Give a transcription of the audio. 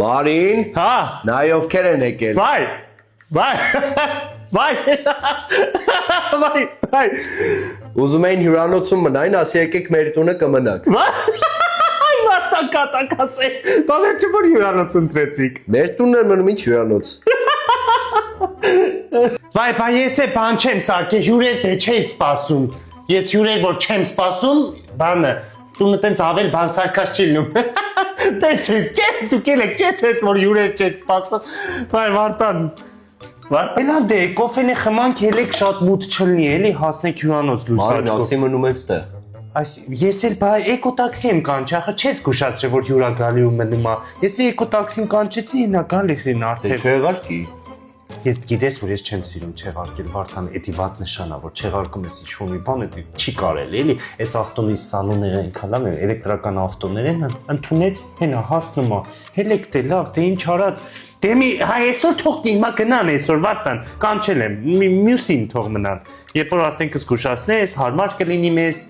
Մարին, Հա, նայ ովքեր են եկել։ Վայ։ Ուզում էին հյուրանոցում մնային, ասի եկեք մեր տունը կմնաք։ Այ մարդան կատակ ասել, բավեր չէ որ հյուրանոց ընտրեցիք։ Մեր տունն է մնում ինչ հյուրանոց։ Վայ, ես է բան չեմ սարքե, հյուրեր դե չէի սպասում։ Ես հյուրեր որ չեմ սպասում, բանը, տունը տենց ավել բան սարքած չի լինում։ Տենց ես, չէ, դուք ելեք, չէ, որ հյուրեր չեք սպասում։ Վայ, Վարդան, լավ դե, կոֆենի խմանք ելեք շատ մութ չլնի, էլի հասնեք հյուրանոց Մարին, լուսաճկով։ ասի մնում են ստեղ։ Ես էլ բա էկոտաքսի եմ կանչի, ախր չես գուշացրել որ հյուրա գալի ու մնում է։ Ես էկոտաքսին կանչեցի, նա գալի խին Դե արդեն։ չեղարկի։ Ես գիտես որ ես չեմ սիրում չեղարկել, Վարդան, էդի վատ նշան է, որ չեղարկում ես ինչ-որ մի բան, դա չի կարելի, էլի։ Այս ավտոյի սալոնները այնքան լավ են, էլեկտրական ավտոներ են, ընդունեց, հենա հասնում է։ Հելեք դե լավ, դե ինչ արած։ Դե մի հայ այսօր թող հիմա գնան այսօր Վարդան, կանչել եմ, մյուսին թող մնան։ Երբ որ արդեն կզգուշացնես, հարմար կլինի մեզ,